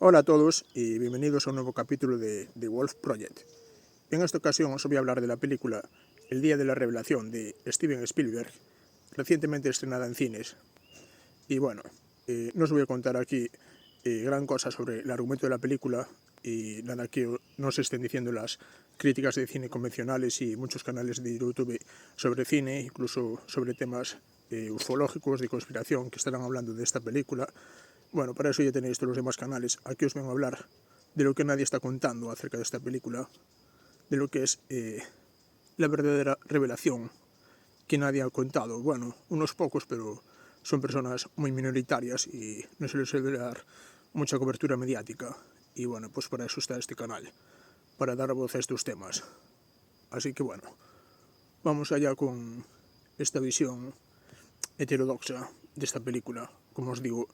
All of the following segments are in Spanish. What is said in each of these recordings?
Hola a todos y bienvenidos a un nuevo capítulo de The Wolf Project. En esta ocasión os voy a hablar de la película El Día de la Revelación de Steven Spielberg, recientemente estrenada en cines. Y bueno, no os voy a contar aquí gran cosa sobre el argumento de la película y nada que no se estén diciendo las críticas de cine convencionales y muchos canales de YouTube sobre cine, incluso sobre temas ufológicos, de conspiración, que estarán hablando de esta película. Bueno, para eso ya tenéis todos los demás canales. Aquí os vengo a hablar de lo que nadie está contando acerca de esta película, de lo que es la verdadera revelación que nadie ha contado. Bueno, unos pocos, pero son personas muy minoritarias y no se les suele dar mucha cobertura mediática. Y bueno, pues para eso está este canal, para dar voz a estos temas. Así que bueno, vamos allá con esta visión heterodoxa de esta película. Como os digo,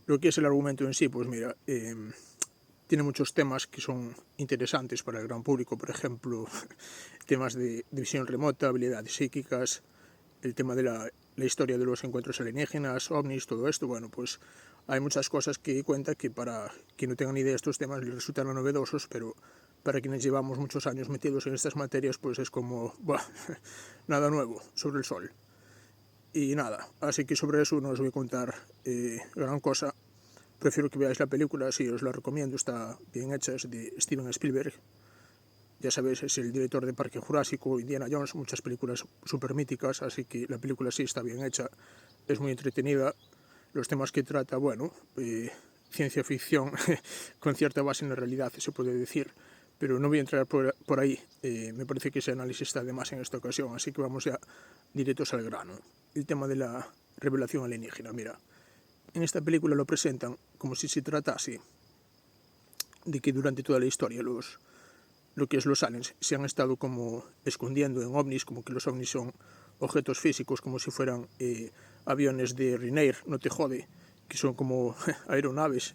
lo que es el argumento en sí, pues mira, tiene muchos temas que son interesantes para el gran público, por ejemplo, temas de visión remota, habilidades psíquicas, el tema de la historia de los encuentros alienígenas, ovnis, todo esto. Bueno, pues hay muchas cosas que cuenta que para quien no tenga ni idea de estos temas les resultan novedosos, pero para quienes llevamos muchos años metidos en estas materias, pues es como, bah, nada nuevo sobre el sol. Y nada, así que sobre eso no os voy a contar gran cosa. Prefiero que veáis la película, sí, os la recomiendo, está bien hecha, es de Steven Spielberg. Ya sabéis, es el director de Parque Jurásico, Indiana Jones, muchas películas súper míticas, así que la película sí está bien hecha, es muy entretenida. Los temas que trata, bueno, ciencia ficción con cierta base en la realidad, se puede decir, pero no voy a entrar por ahí, me parece que ese análisis está de más en esta ocasión, así que vamos ya directos al grano. El tema de la revelación alienígena, mira, en esta película lo presentan como si se tratase de que durante toda la historia lo que es los aliens se han estado como escondiendo en ovnis, como que los ovnis son objetos físicos, como si fueran aviones de Ryanair, no te jode, que son como aeronaves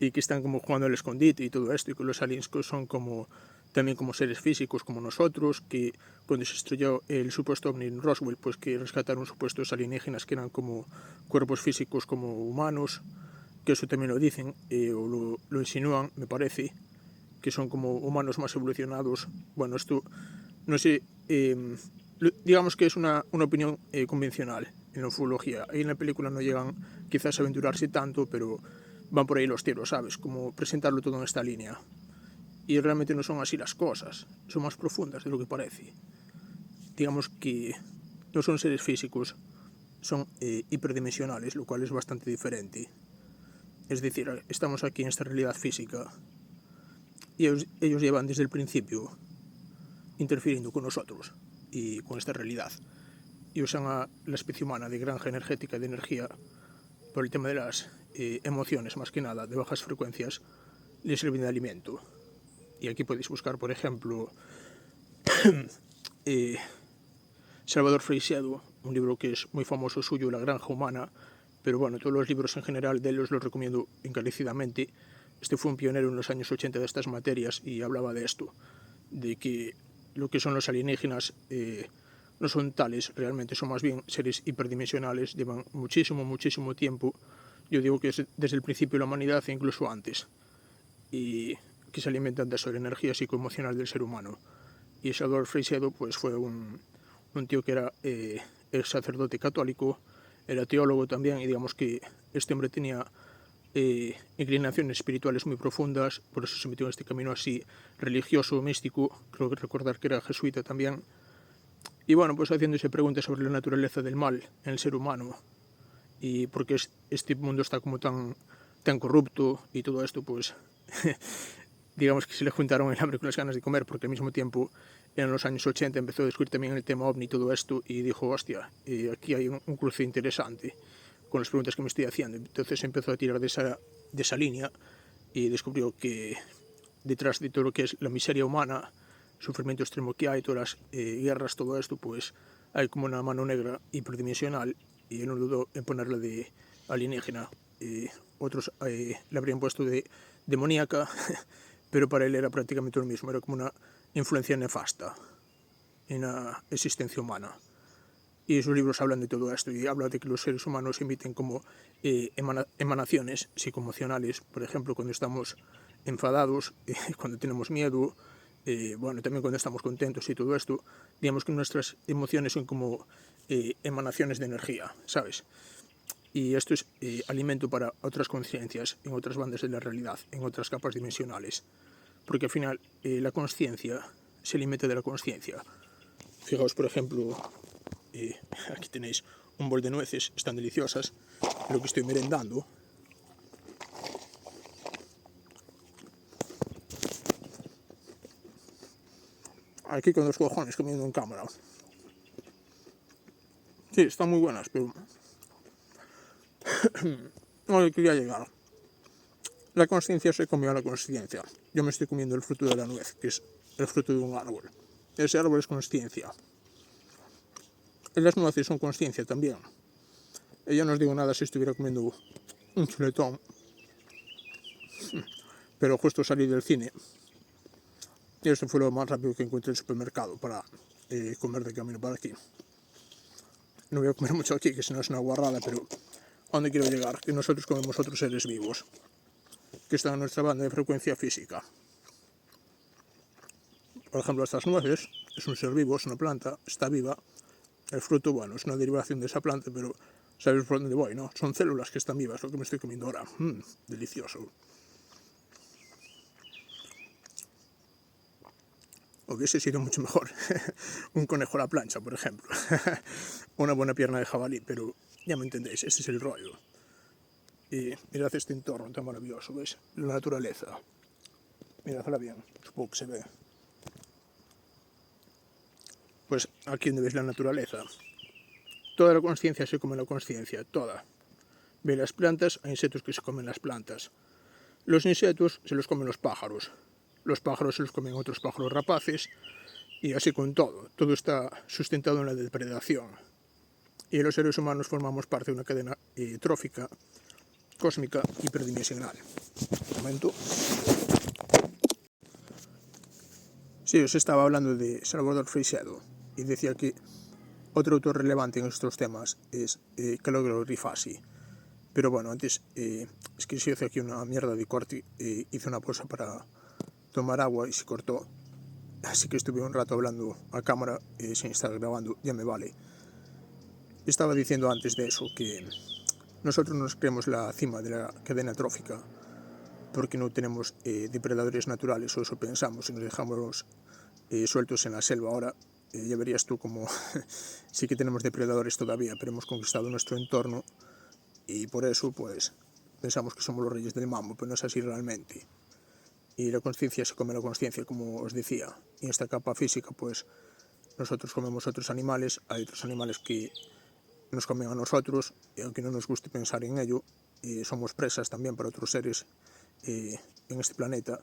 y que están como jugando al escondite y todo esto, y que los aliens son como también como seres físicos como nosotros, que cuando se estrelló el supuesto ovni en Roswell, pues que rescataron supuestos alienígenas que eran como cuerpos físicos como humanos, que eso también lo dicen, o lo insinúan, me parece, que son como humanos más evolucionados. Bueno, esto, no sé, digamos que es una opinión convencional en la ufología. Ahí en la película no llegan quizás a aventurarse tanto, pero van por ahí los tiros, ¿sabes? Como presentarlo todo en esta línea. Y realmente no son así las cosas, son más profundas de lo que parece. Digamos que no son seres físicos, son hiperdimensionales, lo cual es bastante diferente. Es decir, estamos aquí en esta realidad física y ellos llevan desde el principio interfiriendo con nosotros y con esta realidad. Y usan a la especie humana de granja energética, de energía, por el tema de las emociones, más que nada, de bajas frecuencias, les sirven de alimento. Y aquí podéis buscar, por ejemplo, Salvador Freixedo, un libro que es muy famoso suyo, La granja humana, pero bueno, todos los libros en general de él os los recomiendo encarecidamente. Este fue un pionero en los años 80 de estas materias y hablaba de esto, de que lo que son los alienígenas no son tales, realmente son más bien seres hiperdimensionales, llevan muchísimo tiempo, yo digo que es desde el principio de la humanidad e incluso antes, y que se alimentan de esa energía psicoemocional del ser humano. Y Salvador Freixedo pues fue un tío que era el sacerdote católico, era teólogo también, y digamos que este hombre tenía inclinaciones espirituales muy profundas, por eso se metió en este camino así religioso, místico, creo que recordar que era jesuita también. Y bueno, pues haciéndose preguntas sobre la naturaleza del mal en el ser humano y por qué este mundo está como tan corrupto y todo esto, pues digamos que se le juntaron el hambre con las ganas de comer, porque al mismo tiempo en los años 80 empezó a descubrir también el tema ovni y todo esto, y dijo, hostia, aquí hay un cruce interesante con las preguntas que me estoy haciendo. Entonces empezó a tirar de esa línea y descubrió que detrás de todo lo que es la miseria humana, sufrimiento extremo que hay, todas las guerras, todo esto, pues hay como una mano negra hiperdimensional, y él no dudó en ponerla de alienígena. Otros le habrían puesto de demoníaca, pero para él era prácticamente lo mismo, era como una influencia nefasta en la existencia humana. Y sus libros hablan de todo esto y habla de que los seres humanos emiten como emanaciones psicoemocionales, por ejemplo, cuando estamos enfadados, cuando tenemos miedo, bueno, también cuando estamos contentos y todo esto, digamos que nuestras emociones son como emanaciones de energía, ¿sabes? Y esto es alimento para otras conciencias en otras bandas de la realidad, en otras capas dimensionales, porque al final la conciencia se alimenta de la conciencia. Fijaos, por ejemplo, aquí tenéis un bol de nueces, están deliciosas, lo que estoy merendando. Aquí con los cojones comiendo en cámara. Sí, están muy buenas, pero no le quería llegar. La consciencia se comió a la consciencia. Yo me estoy comiendo el fruto de la nuez, que es el fruto de un árbol. Ese árbol es consciencia. Y las nueces son consciencia también. Y yo no os digo nada si estuviera comiendo un chuletón, pero justo salí del cine y eso fue lo más rápido que encontré en el supermercado para comer de camino para aquí. No voy a comer mucho aquí, que si no es una guarrada, pero ¿a dónde quiero llegar? Que nosotros comemos otros seres vivos, que están en nuestra banda de frecuencia física. Por ejemplo, estas nueces es un ser vivo, es una planta, está viva. El fruto, bueno, es una derivación de esa planta, pero sabes por dónde voy, ¿no? Son células que están vivas, lo que me estoy comiendo ahora. Delicioso. Hubiese sido mucho mejor un conejo a la plancha, por ejemplo. Una buena pierna de jabalí, pero ya me entendéis, ese es el rollo. Y mirad este entorno tan maravilloso, ¿veis? La naturaleza. Miradla bien, supongo que se ve. Pues aquí donde veis la naturaleza. Toda la consciencia se come la consciencia, toda. Ve las plantas, hay insectos que se comen las plantas. Los insectos se los comen los pájaros se los comen otros pájaros rapaces, y así con todo. Todo está sustentado en la depredación. Y los seres humanos formamos parte de una cadena trófica, cósmica, hiperdimensional. Un momento. Sí, os estaba hablando de Salvador Freixedo, y decía que otro autor relevante en estos temas es Kaloglou Rifasi. Pero bueno, antes es que se hizo aquí una mierda de corte, hice una pausa para tomar agua y se cortó. Así que estuve un rato hablando a cámara sin estar grabando, ya me vale. Estaba diciendo antes de eso que nosotros nos creemos la cima de la cadena trófica porque no tenemos depredadores naturales, o eso pensamos, y nos dejamos sueltos en la selva. Ahora ya verías tú como sí que tenemos depredadores todavía, pero hemos conquistado nuestro entorno y por eso pues pensamos que somos los reyes del mambo, pero no es así realmente. Y la consciencia se come la consciencia, como os decía. Y en esta capa física, pues, nosotros comemos otros animales, hay otros animales que nos comen a nosotros, y aunque no nos guste pensar en ello, somos presas también para otros seres en este planeta.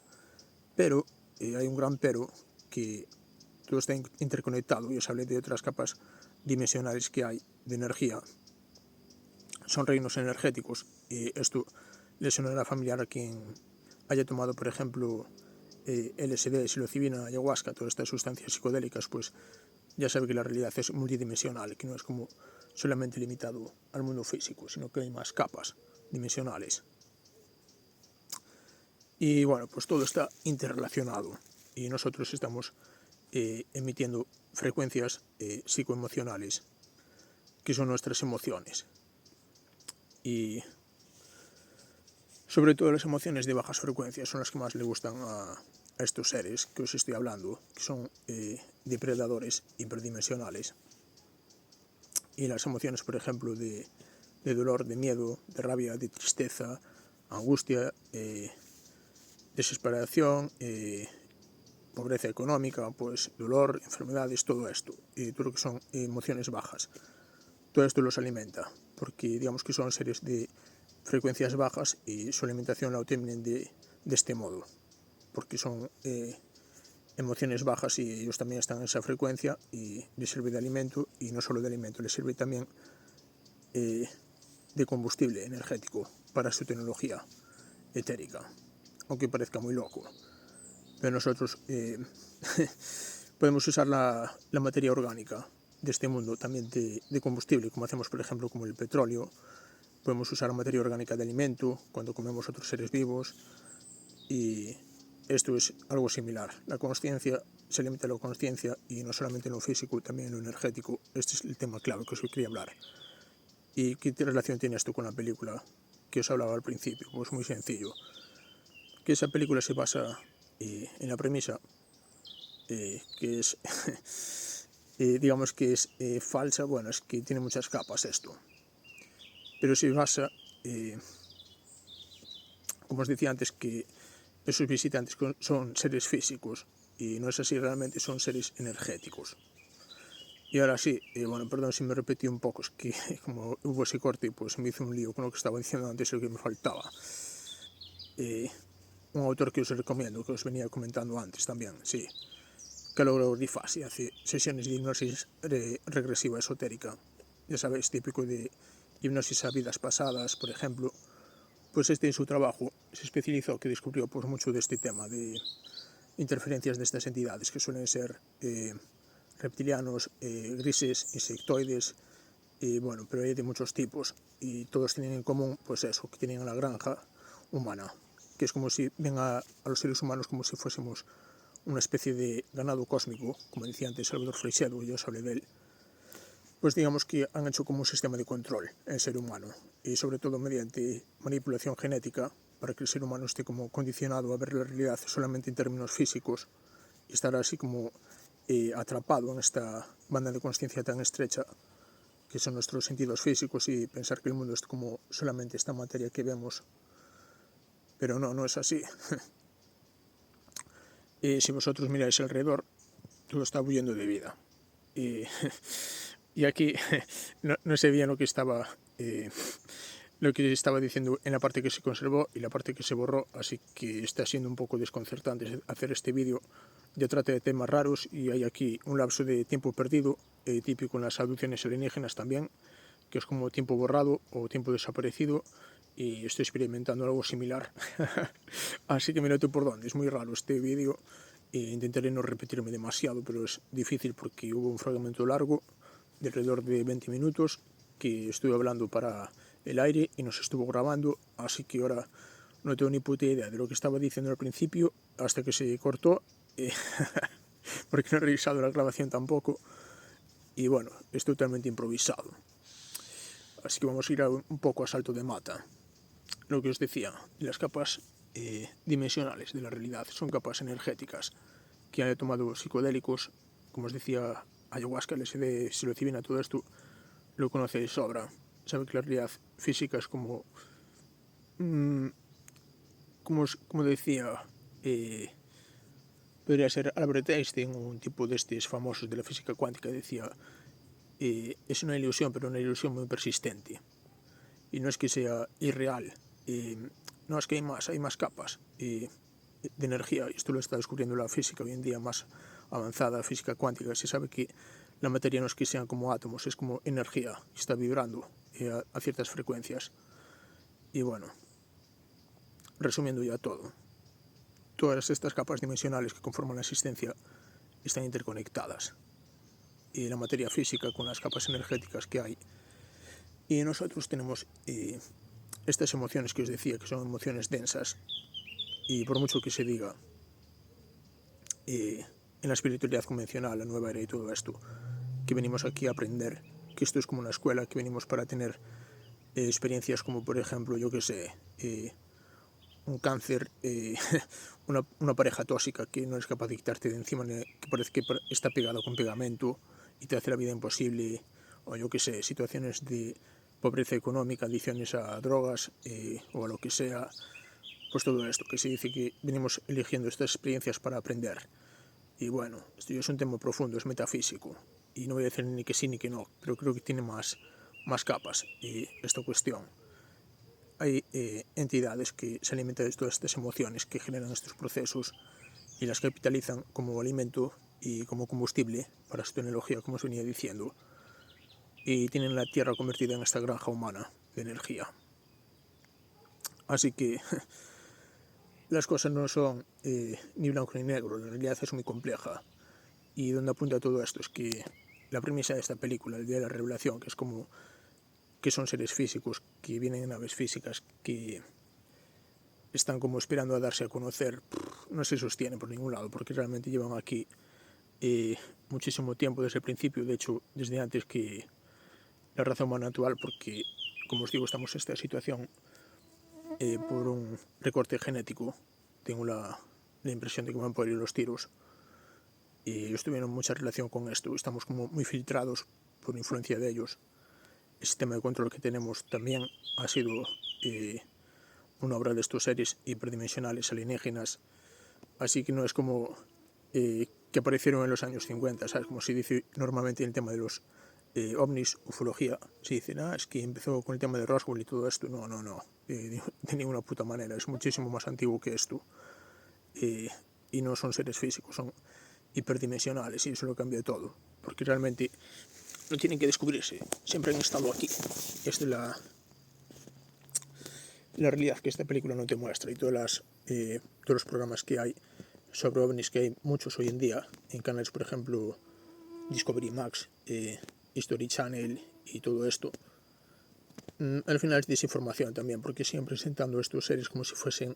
Pero hay un gran pero, que todo está interconectado, y os hablé de otras capas dimensionales que hay de energía. Son reinos energéticos, y esto le sonará familiar a quien haya tomado, por ejemplo, LSD, psilocibina, ayahuasca, todas estas sustancias psicodélicas, pues ya sabe que la realidad es multidimensional, que no es como solamente limitado al mundo físico, sino que hay más capas dimensionales. Y bueno, pues todo está interrelacionado y nosotros estamos emitiendo frecuencias psicoemocionales, que son nuestras emociones. Y sobre todo las emociones de bajas frecuencias son las que más le gustan a estos seres que os estoy hablando, que son depredadores hiperdimensionales. Y las emociones, por ejemplo, de dolor, de miedo, de rabia, de tristeza, angustia, desesperación, pobreza económica, pues dolor, enfermedades, todo esto, y todo lo que son emociones bajas. Todo esto los alimenta, porque digamos que son seres de frecuencias bajas y su alimentación la obtienen de este modo, porque son emociones bajas y ellos también están en esa frecuencia y les sirve de alimento, y no solo de alimento, les sirve también de combustible energético para su tecnología etérica, aunque parezca muy loco. Pero nosotros podemos usar la materia orgánica este mundo también de combustible, como hacemos, por ejemplo, como el petróleo. Podemos usar materia orgánica de alimento cuando comemos otros seres vivos, y esto es algo similar. La consciencia se limita a la consciencia, y no solamente en lo físico, también en lo energético. Este es el tema clave que os quería hablar. ¿Y qué relación tiene esto con la película que os hablaba al principio? Pues muy sencillo, que esa película se basa en la premisa que es digamos que es falsa. Bueno, es que tiene muchas capas esto, pero se basa, como os decía antes, que esos visitantes son seres físicos, y no es así realmente, son seres energéticos. Y ahora sí, bueno, perdón si me repetí un poco, es que como hubo ese corte, pues me hizo un lío con lo que estaba diciendo antes, lo que me faltaba. Un autor que os recomiendo, que os venía comentando antes también, sí, Carol Rifasi, hace sesiones de hipnosis regresiva esotérica, ya sabéis, típico de hipnosis a vidas pasadas, por ejemplo. Pues en su trabajo se especializó, que descubrió pues mucho de este tema de interferencias de estas entidades, que suelen ser reptilianos, grises, insectoides, bueno, pero hay de muchos tipos, y todos tienen en común pues eso, que tienen la granja humana, que es como si ven a los seres humanos como si fuésemos una especie de ganado cósmico, como decía antes Salvador Freixedo, yo os hablé de él. Pues digamos que han hecho como un sistema de control en el ser humano, y sobre todo mediante manipulación genética, para que el ser humano esté como condicionado a ver la realidad solamente en términos físicos, y estar así como atrapado en esta banda de consciencia tan estrecha que son nuestros sentidos físicos, y pensar que el mundo es como solamente esta materia que vemos, pero no, no es así. Si vosotros miráis alrededor, todo está huyendo de vida. Y aquí no sé bien lo que estaba diciendo en la parte que se conservó y la parte que se borró, así que está siendo un poco desconcertante hacer este vídeo. Ya trata de temas raros, y hay aquí un lapso de tiempo perdido, típico en las abducciones alienígenas también, que es como tiempo borrado o tiempo desaparecido, y estoy experimentando algo similar. Así que me noto por dónde. Es muy raro este vídeo, intentaré no repetirme demasiado, pero es difícil porque hubo un fragmento largo de alrededor de 20 minutos que estuve hablando para el aire y nos estuvo grabando, así que ahora no tengo ni puta idea de lo que estaba diciendo al principio hasta que se cortó, porque no he revisado la grabación tampoco, y bueno, es totalmente improvisado. Así que vamos a ir un poco a salto de mata. Lo que os decía, las capas dimensionales de la realidad son capas energéticas que han tomado psicodélicos, como os decía, ayahuasca, LSD, psilocibina, todo esto lo conocéis de sobra. Sabe que la realidad física es como como decía, podría ser Albert Einstein, un tipo de estos famosos de la física cuántica, decía, es una ilusión, pero una ilusión muy persistente. Y no es que sea irreal, no, es que hay más capas de energía. Esto lo está descubriendo la física hoy en día más avanzada, física cuántica. Se sabe que la materia no es que sean como átomos, es como energía que está vibrando a ciertas frecuencias. Y bueno, resumiendo ya todo, todas estas capas dimensionales que conforman la existencia están interconectadas, y la materia física con las capas energéticas que hay. Y nosotros tenemos estas emociones que os decía, que son emociones densas, y por mucho que se diga en la espiritualidad convencional, la nueva era y todo esto, que venimos aquí a aprender, que esto es como una escuela, que venimos para tener experiencias como, por ejemplo, yo que sé, un cáncer, una pareja tóxica que no es capaz de quitarte de encima, que parece que está pegado con pegamento y te hace la vida imposible, o yo que sé, situaciones de pobreza económica, adicciones a drogas o a lo que sea. Pues todo esto, que se dice que venimos eligiendo estas experiencias para aprender. Y bueno, esto ya es un tema profundo, es metafísico, y no voy a decir ni que sí ni que no, pero creo que tiene más capas esta cuestión. Hay entidades que se alimentan de todas estas emociones que generan estos procesos y las capitalizan como alimento y como combustible para su tecnología, como os venía diciendo, y tienen la Tierra convertida en esta granja humana de energía. Así que las cosas no son ni blanco ni negro, la realidad es muy compleja, y donde apunta todo esto es que la premisa de esta película, el día de la revelación, que es como que son seres físicos que vienen en naves físicas que están como esperando a darse a conocer, no se sostiene por ningún lado, porque realmente llevan aquí muchísimo tiempo desde el principio, de hecho desde antes que la raza humana actual, porque como os digo estamos en esta situación por un recorte genético. Tengo la impresión de que van por ir los tiros y ellos tuvieron mucha relación con esto, estamos como muy filtrados por influencia de ellos. El sistema de control que tenemos también ha sido una obra de estos seres hiperdimensionales alienígenas, así que no es como que aparecieron en los años 50, ¿sabes? Como se dice normalmente en el tema de los ovnis, ufología, se dicen, es que empezó con el tema de Roswell y todo esto. No, de ninguna puta manera, es muchísimo más antiguo que esto, y no son seres físicos, son hiperdimensionales, y eso lo cambia todo, porque realmente no tienen que descubrirse, siempre han estado aquí. Esta es la realidad que esta película no te muestra, y todos los programas que hay sobre ovnis, que hay muchos hoy en día en canales, por ejemplo Discovery Max, History Channel y todo esto, al final es desinformación también, porque siguen presentando a estos seres como si fuesen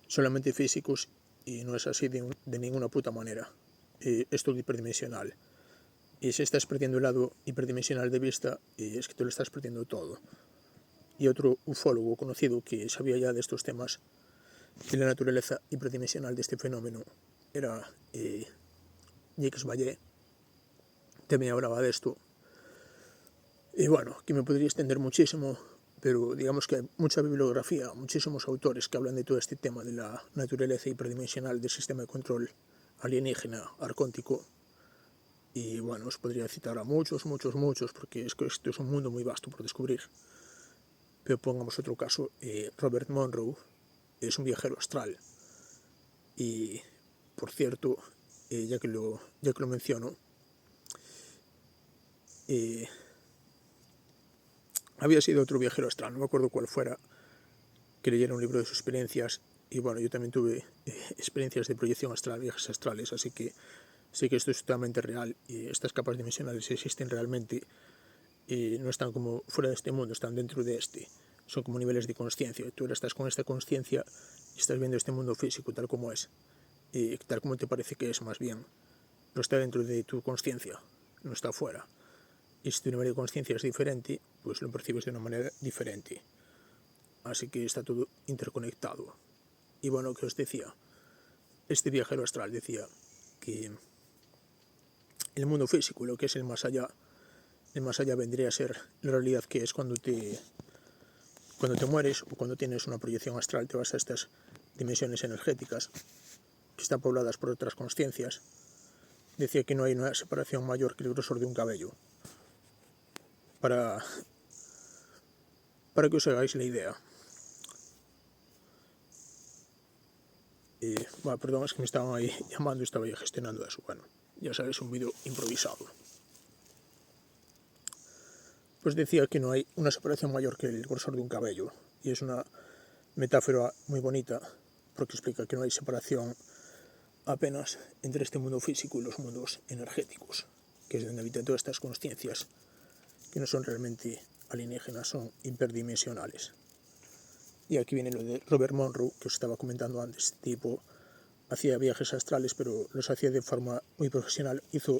solamente físicos, y no es así de ninguna puta manera. Es todo hiperdimensional, y si estás perdiendo el lado hiperdimensional de vista, es que te lo estás perdiendo todo. Y otro ufólogo conocido que sabía ya de estos temas, de la naturaleza hiperdimensional de este fenómeno, era Jacques Vallée, también hablaba de esto. Y bueno, que me podría extender muchísimo, pero digamos que hay mucha bibliografía, muchísimos autores que hablan de todo este tema de la naturaleza hiperdimensional del sistema de control alienígena arcóntico. Y bueno, os podría citar a muchos, porque es que esto es un mundo muy vasto por descubrir. Pero pongamos otro caso, Robert Monroe es un viajero astral. Y, por cierto, ya que lo menciono, había sido otro viajero astral, no me acuerdo cuál fuera, que leyera un libro de sus experiencias. Y bueno, yo también tuve experiencias de proyección astral, viajes astrales, así que sé que esto es totalmente real, y estas capas dimensionales existen realmente, y no están como fuera de este mundo, están dentro de este. Son como niveles de consciencia. Tú ahora estás con esta consciencia y estás viendo este mundo físico tal como es, y tal como te parece que es, más bien. No está dentro de tu consciencia, no está fuera. Y si tu nivel de consciencia es diferente, pues lo percibes de una manera diferente. Así que está todo interconectado. Y bueno, que os decía, este viajero astral decía que el mundo físico, lo que es el más allá vendría a ser la realidad que es cuando te mueres, o cuando tienes una proyección astral, te vas a estas dimensiones energéticas que están pobladas por otras consciencias. Decía que no hay una separación mayor que el grosor de un cabello. Para que os hagáis la idea. Perdón, es que me estaban ahí llamando y estaba ya gestionando eso. Bueno, ya sabéis, un vídeo improvisado. Pues decía que no hay una separación mayor que el grosor de un cabello, y es una metáfora muy bonita, porque explica que no hay separación apenas entre este mundo físico y los mundos energéticos, que es donde habitan todas estas consciencias que no son realmente alienígenas, son hiperdimensionales. Y aquí viene lo de Robert Monroe, que os estaba comentando antes. Este tipo hacía viajes astrales, pero los hacía de forma muy profesional. Hizo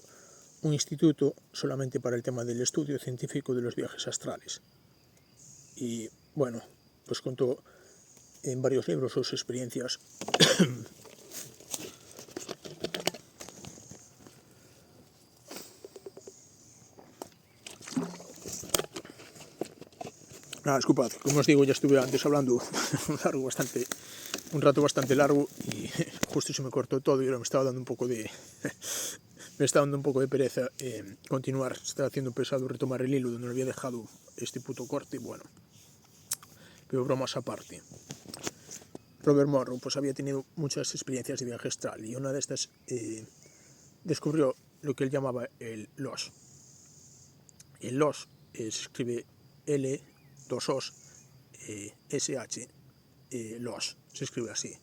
un instituto solamente para el tema del estudio científico de los viajes astrales. Y bueno, pues contó en varios libros sus experiencias. Disculpad, como os digo, ya estuve antes hablando un rato bastante largo, y justo se me cortó todo, y ahora me estaba dando un poco de pereza continuar. Se estaba haciendo pesado retomar el hilo donde lo había dejado este puto corte. Bueno, pero bromas aparte. Robert Monroe pues había tenido muchas experiencias de viaje astral, y una de estas descubrió lo que él llamaba el LOS. El LOS se escribe L, dos O's, SH, LOS, se escribe así.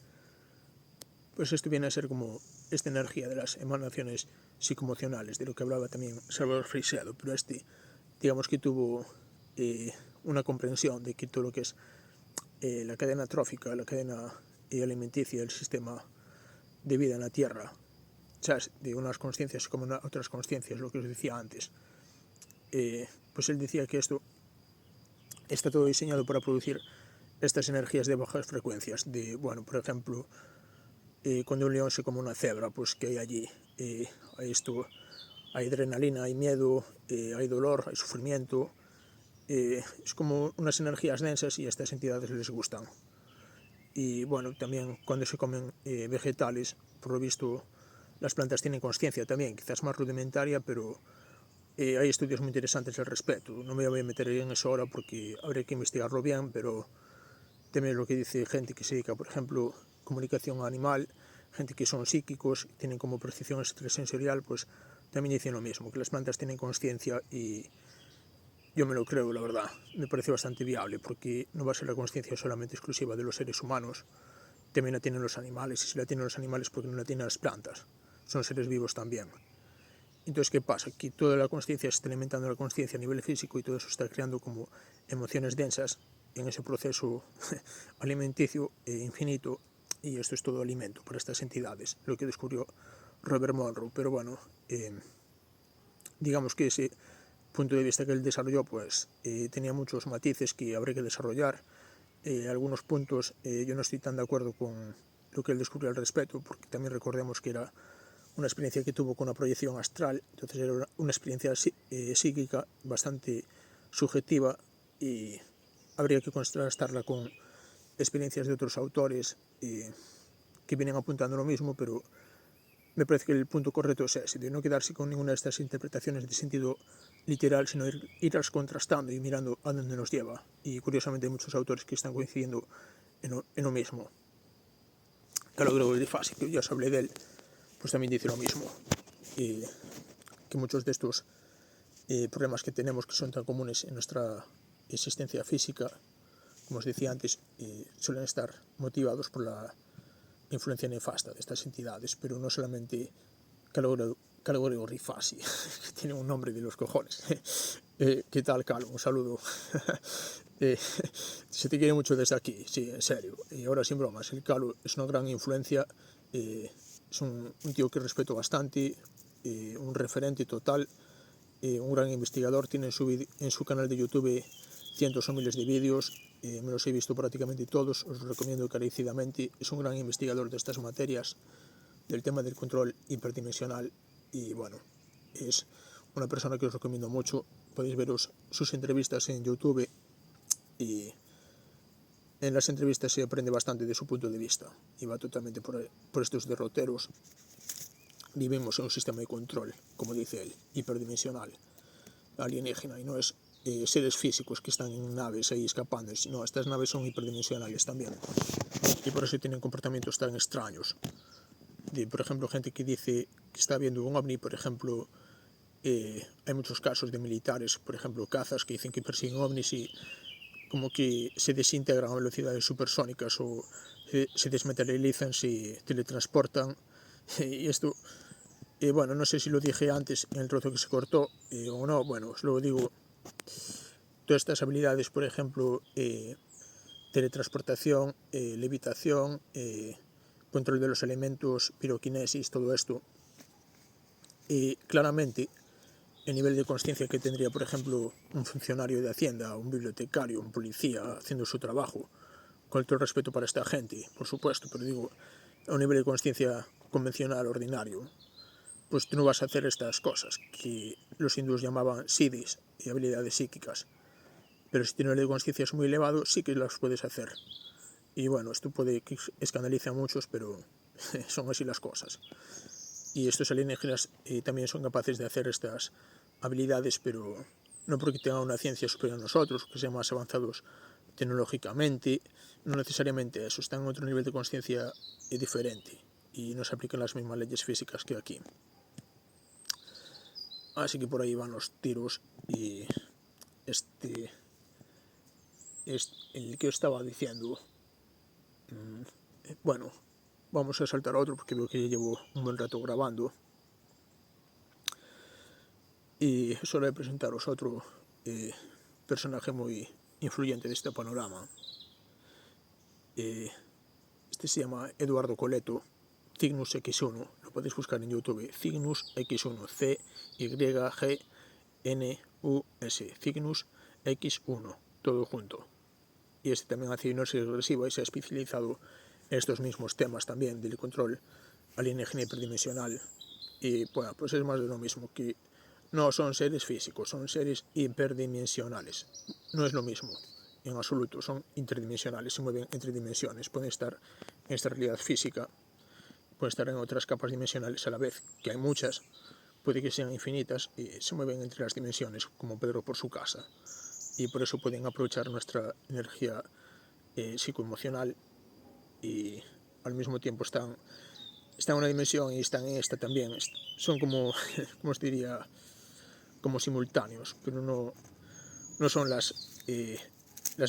Pues esto viene a ser como esta energía de las emanaciones psicoemocionales, de lo que hablaba también Salvador Freixedo, pero digamos que tuvo una comprensión de que todo lo que es la cadena trófica, la cadena alimenticia, el sistema de vida en la Tierra, ¿sabes? De unas conciencias como otras conciencias, lo que os decía antes, pues él decía que esto está todo diseñado para producir estas energías de bajas frecuencias, bueno, por ejemplo, cuando un león se come una cebra, pues que hay allí, hay adrenalina, hay miedo, hay dolor, hay sufrimiento, es como unas energías densas y a estas entidades les gustan. Y bueno, también cuando se comen vegetales, por lo visto las plantas tienen conciencia también, quizás más rudimentaria, pero hay estudios muy interesantes al respecto. No me voy a meter en eso ahora porque habría que investigarlo bien, pero también lo que dice gente que se dedica, por ejemplo, comunicación animal, gente que son psíquicos, tienen como percepción extrasensorial, pues también dicen lo mismo, que las plantas tienen conciencia y yo me lo creo, la verdad. Me parece bastante viable porque no va a ser la conciencia solamente exclusiva de los seres humanos, también la tienen los animales, y si la tienen los animales, ¿por qué no la tienen las plantas? Son seres vivos también. Entonces, ¿qué pasa? Que toda la conciencia se está alimentando la conciencia a nivel físico y todo eso está creando como emociones densas en ese proceso alimenticio infinito, y esto es todo alimento para estas entidades, lo que descubrió Robert Monroe. Pero bueno, digamos que ese punto de vista que él desarrolló pues tenía muchos matices que habría que desarrollar. Algunos puntos yo no estoy tan de acuerdo con lo que él descubrió al respecto, porque también recordemos que era una experiencia que tuvo con una proyección astral, entonces era una experiencia psíquica bastante subjetiva y habría que contrastarla con experiencias de otros autores que vienen apuntando lo mismo, pero me parece que el punto correcto es ese, de no quedarse con ninguna de estas interpretaciones de sentido literal, sino irlas contrastando y mirando a dónde nos lleva. Y curiosamente hay muchos autores que están coincidiendo en lo mismo. Carlo Gregorio Di Fassi, que ya os hablé de él, pues también dice lo mismo. Que muchos de estos problemas que tenemos, que son tan comunes en nuestra existencia física, como os decía antes, suelen estar motivados por la influencia nefasta de estas entidades, pero no solamente Carlo Gregorio Di Fassi, que tiene un nombre de los cojones. ¿Qué tal, Carlo? Un saludo. Se te quiere mucho desde aquí, sí, en serio. Y ahora sin bromas, el Carlo es una gran influencia, es un tío que respeto bastante, un referente total, un gran investigador, tiene en su canal de YouTube cientos o miles de vídeos, me los he visto prácticamente todos, os los recomiendo encarecidamente. Es un gran investigador de estas materias, del tema del control hiperdimensional, y bueno, es una persona que os recomiendo mucho. Podéis veros sus entrevistas en YouTube y en las entrevistas se aprende bastante de su punto de vista y va totalmente por estos derroteros. Vivimos en un sistema de control, como dice él, hiperdimensional, alienígena, y no es seres físicos que están en naves ahí escapando, sino estas naves son hiperdimensionales también, y por eso tienen comportamientos tan extraños. Por ejemplo, gente que dice que está viendo un ovni, por ejemplo, hay muchos casos de militares, por ejemplo, cazas que dicen que persiguen ovnis y como que se desintegran a velocidades supersónicas o se desmaterializan, se teletransportan. Y esto, bueno, no sé si lo dije antes en el trozo que se cortó o no, bueno, os lo digo. Todas estas habilidades, por ejemplo, teletransportación, levitación, control de los elementos, piroquinesis, todo esto, claramente el nivel de conciencia que tendría, por ejemplo, un funcionario de Hacienda, un bibliotecario, un policía haciendo su trabajo, con todo el respeto para esta gente, por supuesto, pero digo, a un nivel de conciencia convencional, ordinario, pues tú no vas a hacer estas cosas que los hindúes llamaban siddhis y habilidades psíquicas, pero si tu nivel de conciencia es muy elevado, sí que las puedes hacer. Y bueno, esto puede que escandalice a muchos, pero son así las cosas. Y estos alienígenas también son capaces de hacer estas habilidades, pero no porque tengan una ciencia superior a nosotros, que sean más avanzados tecnológicamente, no necesariamente eso, están en otro nivel de conciencia diferente y no se aplican las mismas leyes físicas que aquí. Así que por ahí van los tiros y el que os estaba diciendo, bueno, vamos a saltar a otro porque veo que llevo un buen rato grabando. Y es hora de presentaros otro personaje muy influyente de este panorama. Este se llama Eduardo Coleto, Cygnus X1, lo podéis buscar en YouTube, Cygnus X1, C-Y-G-N-U-S, Cygnus X1, todo junto. Y este también hace hipnosis regresiva y se ha especializado en estos mismos temas también del control alienígena hiperdimensional. Y bueno, pues es más de lo mismo, que no son seres físicos, son seres hiperdimensionales. No es lo mismo, en absoluto, son interdimensionales, se mueven entre dimensiones, pueden estar en esta realidad física, pueden estar en otras capas dimensionales a la vez, que hay muchas, puede que sean infinitas y se mueven entre las dimensiones, como Pedro por su casa. Y por eso pueden aprovechar nuestra energía psicoemocional y al mismo tiempo están en una dimensión y están en esta también. Son como, como os diría, como simultáneos, pero no son las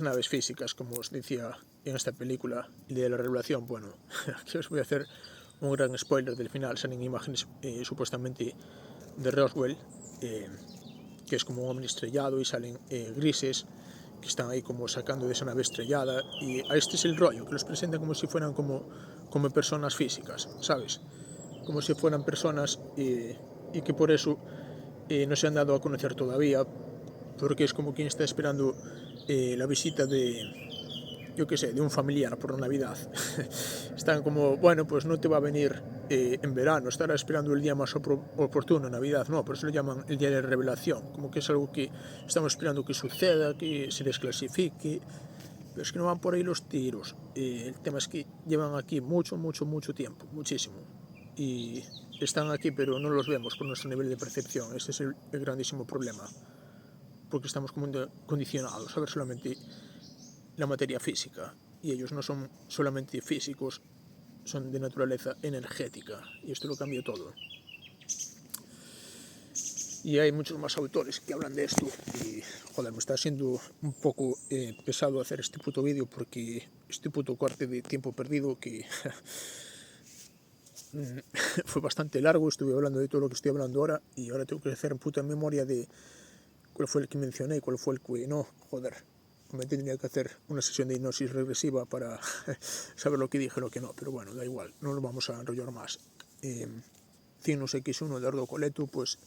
naves físicas, como os decía en esta película, el día de la revelación. Bueno, aquí os voy a hacer un gran spoiler del final. Salen imágenes supuestamente de Roswell, que es como un hombre estrellado, y salen grises que están ahí como sacando de esa nave estrellada, y este es el rollo, que los presentan como si fueran como personas físicas, ¿sabes? Como si fueran personas y que por eso no se han dado a conocer todavía, porque es como quien está esperando la visita de, yo qué sé, de un familiar por Navidad. Están como, bueno, pues no te va a venir en verano, estará esperando el día más oportuno, Navidad, no, por eso lo llaman el día de revelación, como que es algo que estamos esperando que suceda, que se desclasifique, pero es que no van por ahí los tiros. El tema es que llevan aquí mucho tiempo, muchísimo, y están aquí pero no los vemos por nuestro nivel de percepción. Este es el grandísimo problema, porque estamos como condicionados a ver solamente la materia física, y ellos no son solamente físicos, son de naturaleza energética, y esto lo cambia todo. Y hay muchos más autores que hablan de esto, y joder, me está siendo un poco pesado hacer este puto vídeo, porque este puto corte de tiempo perdido que fue bastante largo. Estuve hablando de todo lo que estoy hablando ahora, y ahora tengo que hacer puta memoria de cuál fue el que mencioné y cuál fue el que no. Joder, me tendría que hacer una sesión de hipnosis regresiva para saber lo que dije y lo que no, pero bueno, da igual, no lo vamos a enrollar más. Cygnus X1 de Eduardo Coleto, pues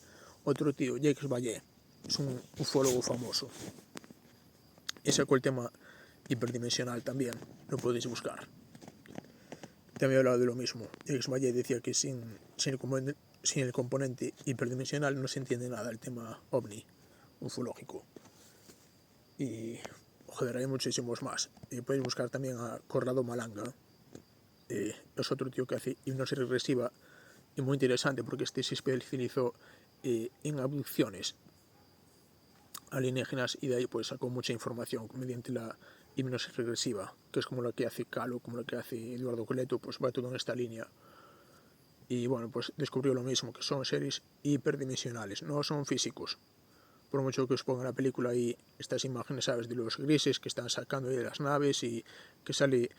otro tío, Jacques Vallée, es un ufólogo famoso, y sacó el tema hiperdimensional también, lo podéis buscar. También he hablado de lo mismo. Jacques Vallée decía que sin el componente hiperdimensional no se entiende nada el tema ovni, ufológico. Y joder, hay muchísimos más. Podéis buscar también a Corrado Malanga, es otro tío que hace hipnosis regresiva, y muy interesante porque este se especializó en abducciones alienígenas, y de ahí pues sacó mucha información mediante la hipnosis regresiva, que es como la que hace Calo, como la que hace Eduardo Coleto, pues va todo en esta línea. Y bueno, pues descubrió lo mismo, que son seres hiperdimensionales, no son físicos. Por mucho que os ponga la película ahí estas imágenes, ¿sabes?, de los grises que están sacando de las naves, y que sale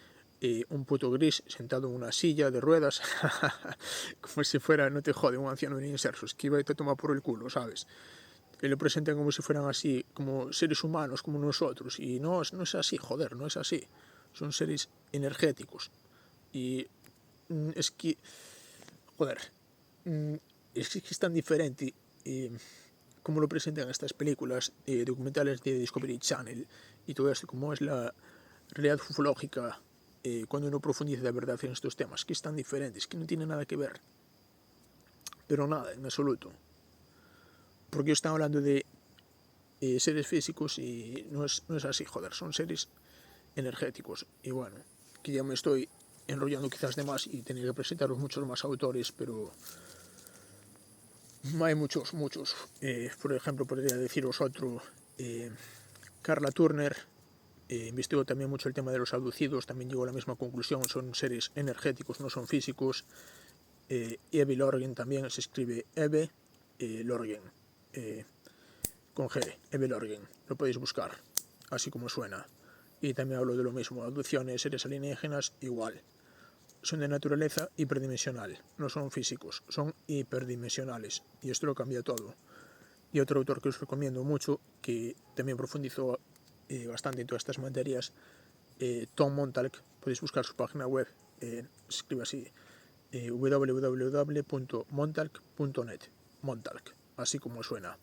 un puto gris sentado en una silla de ruedas, como si fuera, no te jode, un anciano de insersos que iba y te toma por el culo, ¿sabes? Que lo presentan como si fueran así, como seres humanos, como nosotros, y no es así, joder, no es así. Son seres energéticos. Y es que, joder, es que es tan diferente como lo presentan estas películas documentales de Discovery Channel y todo esto, como es la realidad ufológica, cuando uno profundiza de verdad en estos temas, que es tan diferente, es que no tiene nada que ver, pero nada, en absoluto. Porque yo estaba hablando de seres físicos y no es así, joder, son seres energéticos. Y bueno, que ya me estoy enrollando quizás de más y tenía que presentaros muchos más autores, pero hay muchos. Por ejemplo, podría deciros otro, Carla Turner, investigó también mucho el tema de los abducidos, también llegó a la misma conclusión, son seres energéticos, no son físicos. Eve Lorgen también, se escribe Eve Lorgen, con G, Eve Lorgen, lo podéis buscar, así como suena. Y también hablo de lo mismo, abducciones, seres alienígenas, igual. Son de naturaleza hiperdimensional, no son físicos, son hiperdimensionales, y esto lo cambia todo. Y otro autor que os recomiendo mucho, que también profundizó bastante en todas estas materias, Tom Montalk. Podéis buscar su página web, se escribe así, www.montalk.net, Montalk, así como suena.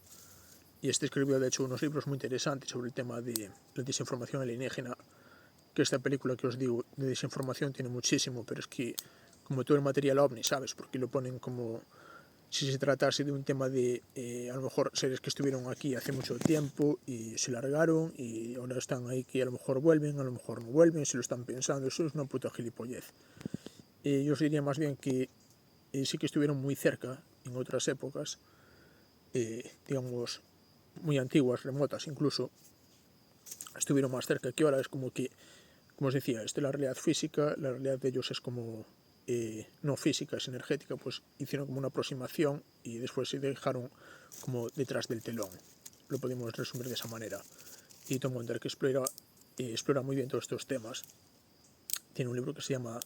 Y este escribió de hecho unos libros muy interesantes sobre el tema de la desinformación alienígena, que esta película que os digo de desinformación tiene muchísimo, pero es que como todo el material ovni, ¿sabes? Porque lo ponen como si se tratase de un tema de a lo mejor seres que estuvieron aquí hace mucho tiempo y se largaron y ahora están ahí, que a lo mejor vuelven, a lo mejor no vuelven, se lo están pensando. Eso es una puta gilipollez. Yo os diría más bien que sí que estuvieron muy cerca en otras épocas, digamos muy antiguas, remotas incluso, estuvieron más cerca que ahora. Es como que, como os decía, la realidad física, la realidad de ellos es como no física, es energética, pues hicieron como una aproximación y después se dejaron como detrás del telón. Lo podemos resumir de esa manera. Y Tom Montalk que explora muy bien todos estos temas. Tiene un libro que se llama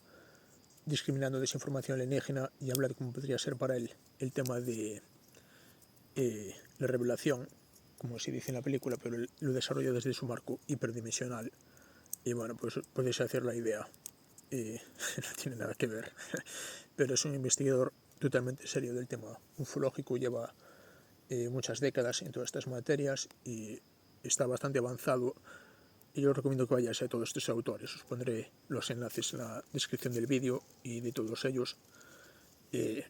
Discriminando desinformación alienígena y habla de cómo podría ser para él el tema de la revelación, como se dice en la película, pero él lo desarrolla desde su marco hiperdimensional. Y bueno, pues podéis hacer la idea. No tiene nada que ver, pero es un investigador totalmente serio del tema ufológico, lleva muchas décadas en todas estas materias y está bastante avanzado. Y yo os recomiendo que vayáis a todos estos autores. Os pondré los enlaces en la descripción del vídeo y de todos ellos.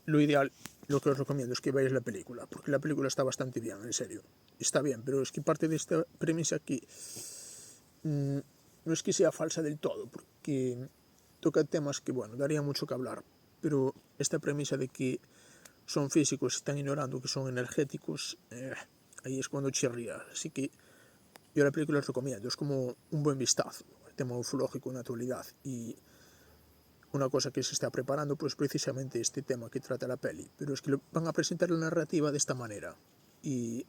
Lo ideal, lo que os recomiendo es que veáis la película, porque la película está bastante bien, en serio. Está bien, pero es que parte de esta premisa que no es que sea falsa del todo, porque toca temas que, bueno, daría mucho que hablar, pero esta premisa de que son físicos y están ignorando que son energéticos, ahí es cuando chirría. Así que yo la película os recomiendo, es como un buen vistazo al tema ufológico en la actualidad. Y una cosa que se está preparando, pues precisamente este tema que trata la peli, pero es que van a presentar la narrativa de esta manera. Y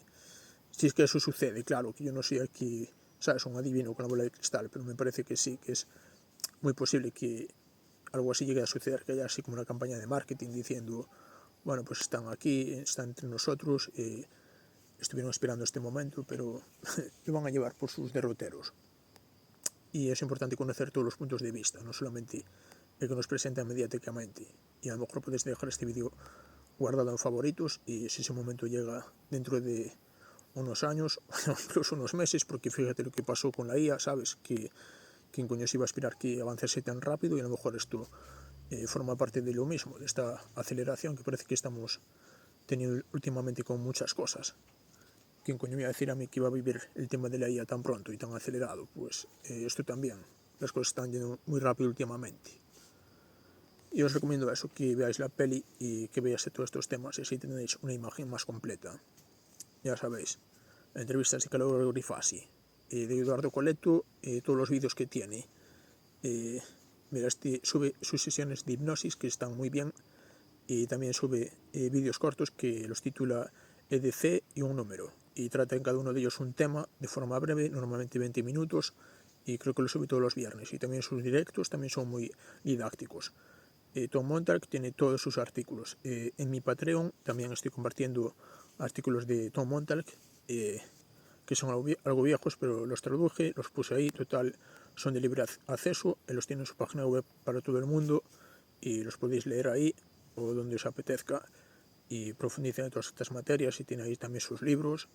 si es que eso sucede, claro, que yo no soy aquí, ¿sabes?, un adivino con la bola de cristal, pero me parece que sí, que es muy posible que algo así llegue a suceder, que haya así como una campaña de marketing diciendo, bueno, pues están aquí, están entre nosotros, estuvieron esperando este momento, pero lo van a llevar por sus derroteros. Y es importante conocer todos los puntos de vista, no solamente el que nos presenta mediáticamente. Y a lo mejor podéis dejar este vídeo guardado en favoritos y si ese momento llega dentro de unos años o incluso unos meses, porque fíjate lo que pasó con la IA, ¿sabes? Que quién coño se iba a esperar que avanzase tan rápido, y a lo mejor esto forma parte de lo mismo, de esta aceleración que parece que estamos teniendo últimamente con muchas cosas. ¿Quién coño me iba a decir a mí que iba a vivir el tema de la IA tan pronto y tan acelerado? Pues esto también, las cosas están yendo muy rápido últimamente. Y os recomiendo eso, que veáis la peli y que veáis todos estos temas y así tenéis una imagen más completa. Ya sabéis, entrevistas de Calogero Grifasi, de Eduardo Coleto, todos los vídeos que tiene. Mira, sube sus sesiones de hipnosis que están muy bien, y también sube vídeos cortos que los titula EDC y un número, y trata en cada uno de ellos un tema de forma breve, normalmente 20 minutos, y creo que lo sube todos los viernes. Y también sus directos también son muy didácticos. Tom Montalk tiene todos sus artículos. En mi Patreon también estoy compartiendo artículos de Tom Montalk, que son algo viejos, pero los traduje, los puse ahí, total, son de libre acceso, él los tiene en su página web para todo el mundo y los podéis leer ahí o donde os apetezca y profundizar en todas estas materias, y tiene ahí también sus libros.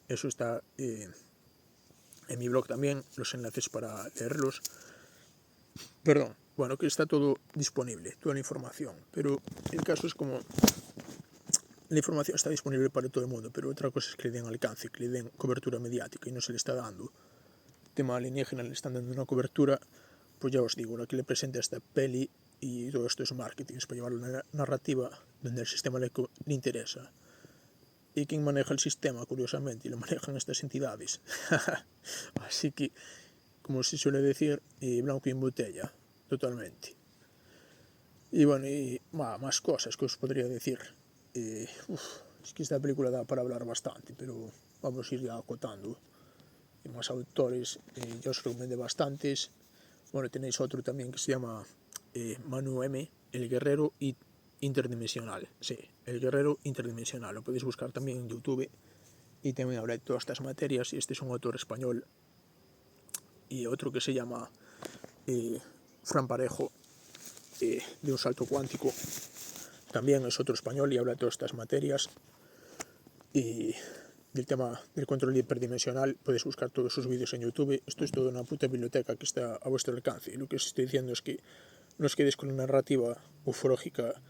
Eso está en mi blog también, los enlaces para leerlos. Perdón, bueno, que está todo disponible, toda la información, pero el caso es como la información está disponible para todo el mundo, pero otra cosa es que le den alcance, que le den cobertura mediática, y no se le está dando. El tema alienígena le están dando una cobertura, pues ya os digo, la que le presenta esta peli, y todo esto es marketing, es para llevar una narrativa donde el sistema le interesa. Y quien maneja el sistema, curiosamente, lo manejan estas entidades. Así que, como se suele decir, blanco y en botella, totalmente. Y bueno, y más cosas que os podría decir. Es que esta película da para hablar bastante, pero vamos a ir ya acotando. Y más autores, yo os recomendé bastantes. Bueno, tenéis otro también que se llama Manu M, El Guerrero Interdimensional. Sí, El Guerrero Interdimensional. Lo podéis buscar también en YouTube y también habla de todas estas materias, y este es un autor español, y otro que se llama Fran Parejo, de Un salto cuántico, también es otro español y habla de todas estas materias, y del tema del control hiperdimensional. Puedes buscar todos sus vídeos en YouTube. Esto es toda una puta biblioteca que está a vuestro alcance, y lo que os estoy diciendo es que no os quedéis con la narrativa ufológica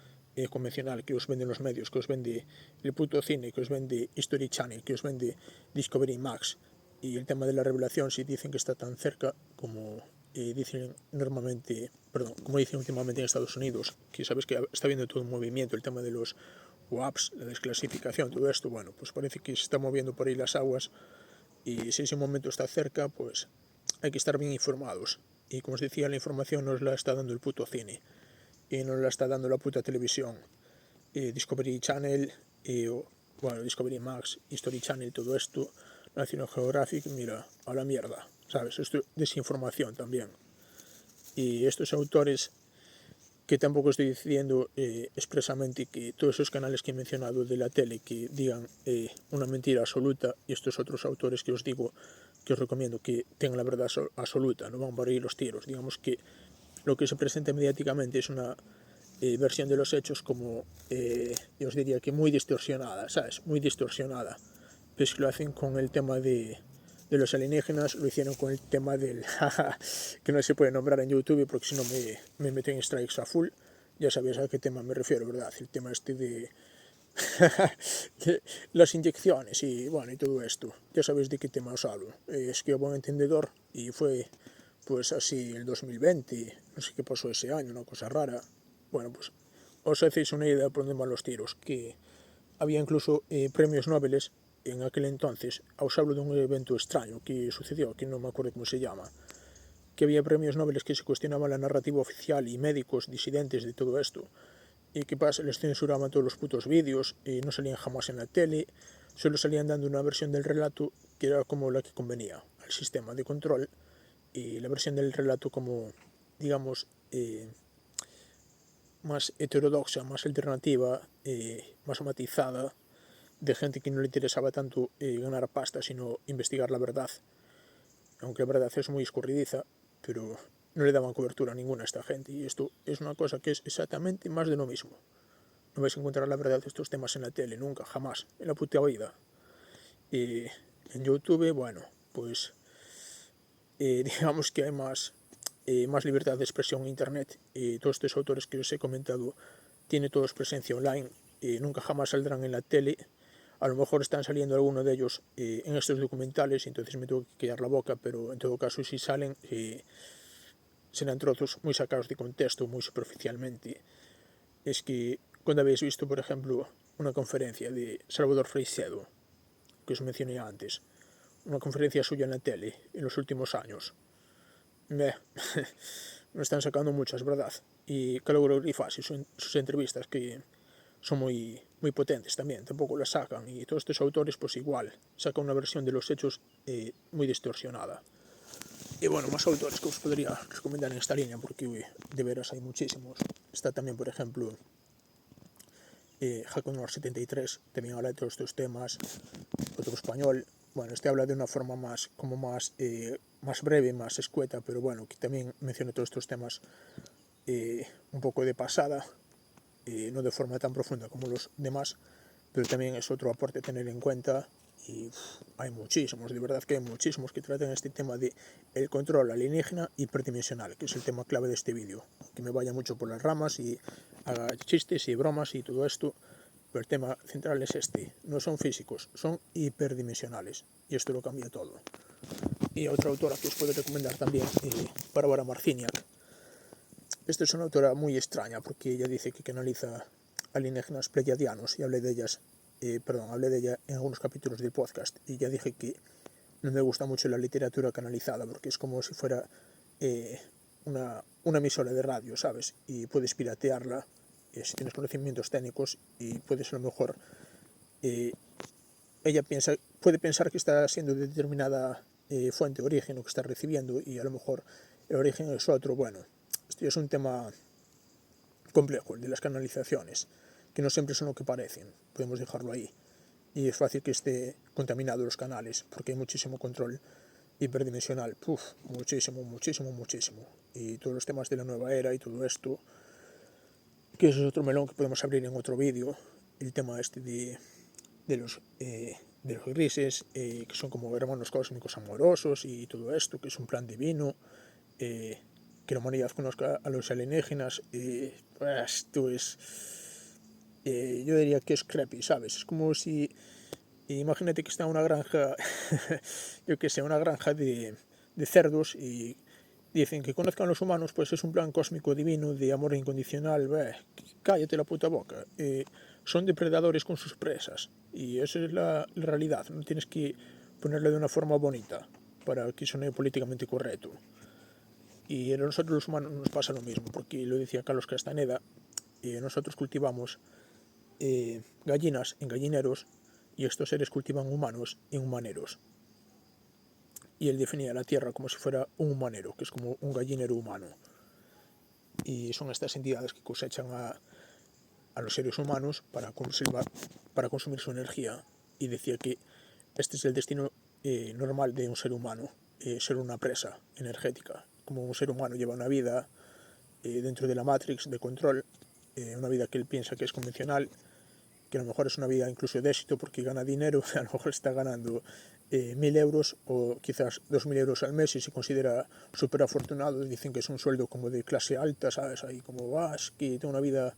convencional que os venden los medios, que os vende el puto cine, que os vende History Channel, que os vende Discovery Max. Y el tema de la revelación, si dicen que está tan cerca como dicen normalmente, perdón, como dicen últimamente en Estados Unidos, que sabes que está habiendo todo un movimiento, el tema de los WAPs, la desclasificación, todo esto, bueno, pues parece que se está moviendo por ahí las aguas, y si ese momento está cerca, pues hay que estar bien informados. Y como os decía, la información nos la está dando el puto cine, y nos la está dando la puta televisión. Discovery Channel, bueno, Discovery Max, History Channel, todo esto, National Geographic, mira, a la mierda, ¿sabes? Esto es desinformación también. Y estos autores, que tampoco estoy diciendo expresamente que todos esos canales que he mencionado de la tele que digan una mentira absoluta, y estos otros autores que os digo, que os recomiendo que tengan la verdad absoluta, no van por ahí los tiros. Digamos que lo que se presenta mediáticamente es una versión de los hechos como, yo os diría que muy distorsionada, ¿sabes? Muy distorsionada. Pues que lo hacen con el tema de los alienígenas, lo hicieron con el tema del que no se puede nombrar en YouTube porque si no me meto en strikes a full. Ya sabéis a qué tema me refiero, ¿verdad? El tema este de las inyecciones y bueno, y todo esto. Ya sabéis de qué tema os hablo. Es que buen entendedor, y fue pues así el 2020, no sé qué pasó ese año, una cosa rara. Bueno, pues os hacéis una idea por dónde van los tiros, que había incluso premios Nobel en aquel entonces. Os hablo de un evento extraño que sucedió, que no me acuerdo cómo se llama, que había premios Nobel que se cuestionaban la narrativa oficial, y médicos disidentes de todo esto. ¿Y qué pasa? Les censuraban todos los putos vídeos, y no salían jamás en la tele, solo salían dando una versión del relato que era como la que convenía al sistema de control, y la versión del relato como, digamos, más heterodoxa, más alternativa, más matizada, de gente que no le interesaba tanto ganar pasta, sino investigar la verdad. Aunque la verdad es muy escurridiza, pero no le daban cobertura ninguna a esta gente. Y esto es una cosa que es exactamente más de lo mismo. No vais a encontrar la verdad de estos temas en la tele, nunca, jamás, en la puta vida. Y en YouTube, bueno, pues digamos que hay más libertad de expresión en Internet. Todos estos autores que os he comentado tienen todos presencia online, nunca jamás saldrán en la tele. A lo mejor están saliendo algunos de ellos en estos documentales, y entonces me tengo que callar la boca, pero en todo caso si salen serán trozos muy sacados de contexto, muy superficialmente. Es que cuando habéis visto, por ejemplo, una conferencia de Salvador Freixedo, que os mencioné antes, una conferencia suya en la tele en los últimos años, no están sacando muchas, ¿verdad? Y Calogero Grifasi, sus entrevistas, que son muy potentes también, tampoco las sacan. Y todos estos autores, pues igual, sacan una versión de los hechos muy distorsionada. Y bueno, más autores que os podría recomendar en esta línea, porque de veras hay muchísimos. Está también, por ejemplo, Hakonor 73, también habla de todos estos temas, otro español. Bueno, este habla de una forma más breve, más escueta, pero bueno, que también menciona todos estos temas un poco de pasada, no de forma tan profunda como los demás, pero también es otro aporte a tener en cuenta. Y hay muchísimos, de verdad que hay muchísimos que tratan este tema de el control alienígena hiperdimensional, que es el tema clave de este vídeo. Que me vaya mucho por las ramas y haga chistes y bromas y todo esto, pero el tema central es este: no son físicos, son hiperdimensionales, y esto lo cambia todo. Y otra autora que os puedo recomendar también, Bárbara Marciniak. Esta es una autora muy extraña porque ella dice que canaliza alienígenas pleiadianos, y hablé de ella en algunos capítulos del podcast, y ya dije que no me gusta mucho la literatura canalizada porque es como si fuera una emisora de radio, ¿sabes? Y puedes piratearla si tienes conocimientos técnicos, y puedes a lo mejor ella puede pensar que está siendo de determinada fuente de origen o que está recibiendo, y a lo mejor el origen es otro. Bueno, este es un tema complejo, el de las canalizaciones, que no siempre son lo que parecen, podemos dejarlo ahí. y es fácil que esté contaminado los canales, porque hay muchísimo control hiperdimensional, muchísimo. Y todos los temas de la nueva era y todo esto, que eso es otro melón que podemos abrir en otro vídeo, el tema este de los grises, que son como hermanos cósmicos amorosos y todo esto, que es un plan divino, que la humanidad conozca a los alienígenas, esto es, yo diría que es creepy, ¿sabes? Es como si, imagínate que está en una granja, yo que sé, una granja de cerdos y dicen que conozcan a los humanos, pues es un plan cósmico divino de amor incondicional, cállate la puta boca. Son depredadores con sus presas y esa es la realidad, no tienes que ponerlo de una forma bonita para que suene políticamente correcto. Y a nosotros los humanos nos pasa lo mismo, porque lo decía Carlos Castaneda, nosotros cultivamos gallinas en gallineros y estos seres cultivan humanos en humaneros. Y él definía la Tierra como si fuera un humanero, que es como un gallinero humano. Y son estas entidades que cosechan a los seres humanos para consumir su energía. Y decía que este es el destino normal de un ser humano, ser una presa energética. Como un ser humano lleva una vida dentro de la Matrix de control, una vida que él piensa que es convencional, que a lo mejor es una vida incluso de éxito porque gana dinero, a lo mejor está ganando 1.000 euros o quizás 2.000 euros al mes y se considera súper afortunado. Dicen que es un sueldo como de clase alta, ¿sabes? Ahí como, es que tengo una vida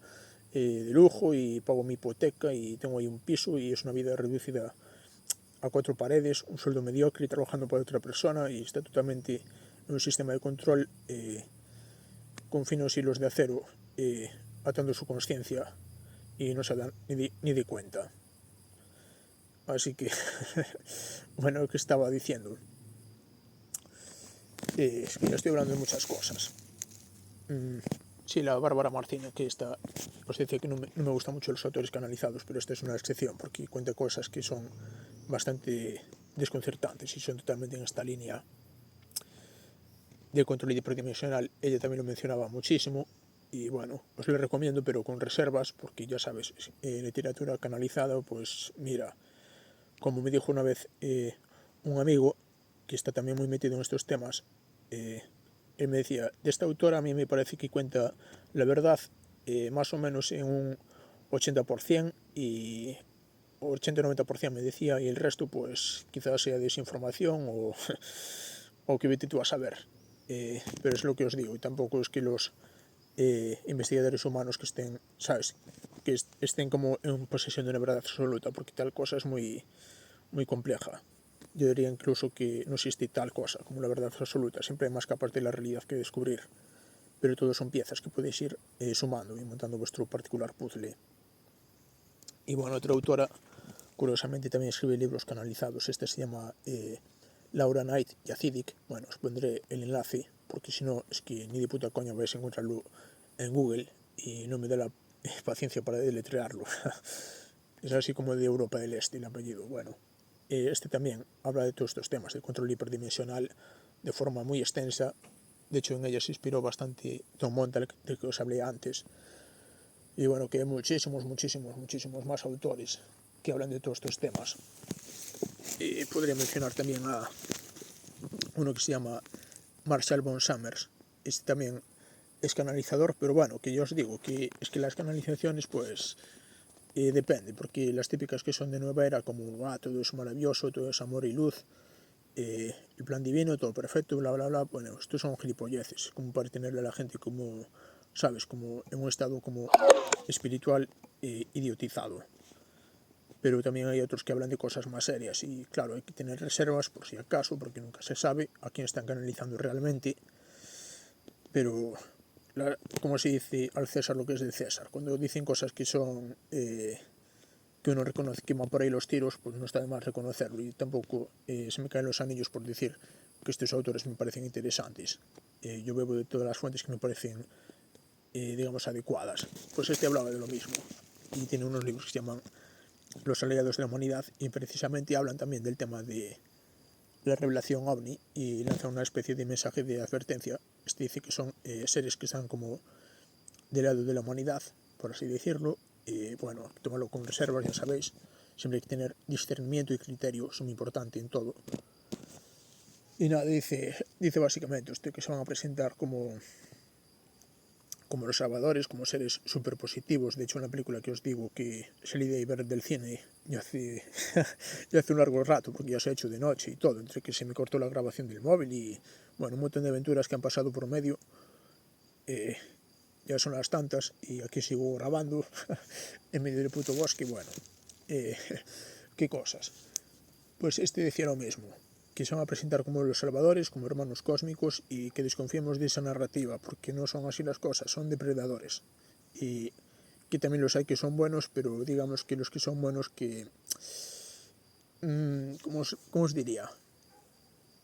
de lujo y pago mi hipoteca y tengo ahí un piso y es una vida reducida a 4 paredes, un sueldo mediocre trabajando para otra persona y está totalmente en un sistema de control con finos hilos de acero atando su conciencia y no se dan ni de cuenta. Así que, bueno, lo que estaba diciendo, es que ya estoy hablando de muchas cosas. Sí, la Bárbara Marcina, que esta, os decía que no me gustan mucho los autores canalizados, pero esta es una excepción, porque cuenta cosas que son bastante desconcertantes y son totalmente en esta línea de control hiperdimensional. Ella también lo mencionaba muchísimo, y bueno, os lo recomiendo, pero con reservas, porque ya sabes, literatura canalizada, pues mira, como me dijo una vez un amigo que está también muy metido en estos temas, él me decía, de esta autora a mí me parece que cuenta la verdad más o menos en un 80% y 80-90% me decía, y el resto pues quizás sea desinformación o que vete tú a saber. Pero es lo que os digo, y tampoco es que los investigadores humanos que estén, ¿sabes?, que estén como en posesión de una verdad absoluta, porque tal cosa es muy compleja. Yo diría incluso que no existe tal cosa como la verdad absoluta, siempre hay más capas de la realidad que descubrir, pero todo son piezas que podéis ir sumando y montando vuestro particular puzzle. Y bueno, otra autora, curiosamente, también escribe libros canalizados, este se llama Laura Knight y Acidic. Bueno, os pondré el enlace, porque si no, es que ni de puta coña vais a encontrarlo en Google y no me da la paciencia para deletrearlo. Es así como de Europa del Este el apellido. Bueno, este también habla de todos estos temas de control hiperdimensional de forma muy extensa. De hecho, en ella se inspiró bastante Tom Montal, del que os hablé antes. Y bueno, que hay muchísimos más autores que hablan de todos estos temas. Podría mencionar también a uno que se llama Marshall von Summers. Este también es canalizador, pero bueno, que yo os digo que es que las canalizaciones pues depende, porque las típicas que son de nueva era como todo es maravilloso, todo es amor y luz, el plan divino, todo perfecto, bla bla bla, bueno, estos son gilipolleces, como para tenerle a la gente como, sabes, como en un estado como espiritual idiotizado. Pero también hay otros que hablan de cosas más serias y claro, hay que tener reservas por si acaso, porque nunca se sabe a quién están canalizando realmente. Pero como se dice, al César lo que es del César. Cuando dicen cosas que son que uno reconoce que van por ahí los tiros, pues no está de más reconocerlo. Y tampoco se me caen los anillos por decir que estos autores me parecen interesantes. Yo bebo de todas las fuentes que me parecen digamos adecuadas. Pues este hablaba de lo mismo y tiene unos libros que se llaman Los aliados de la humanidad, y precisamente hablan también del tema de la revelación ovni y lanza una especie de mensaje de advertencia. Este dice que son seres que están como del lado de la humanidad, por así decirlo. Bueno, tómalo con reservas, ya sabéis, siempre hay que tener discernimiento y criterio, es muy importante en todo. Y nada, dice básicamente que se van a presentar como los salvadores, como seres superpositivos. De hecho, en la película que os digo que salí de ver del cine ya hace un largo rato, porque ya se ha hecho de noche y todo, entre que se me cortó la grabación del móvil y, bueno, un montón de aventuras que han pasado por medio. Ya son las tantas y aquí sigo grabando en medio del puto bosque. Bueno, qué cosas. Pues decía lo mismo, que se van a presentar como los salvadores, como hermanos cósmicos, y que desconfiemos de esa narrativa, porque no son así las cosas, son depredadores. Y que también los hay que son buenos, pero digamos que los que son buenos que... ¿cómo os diría?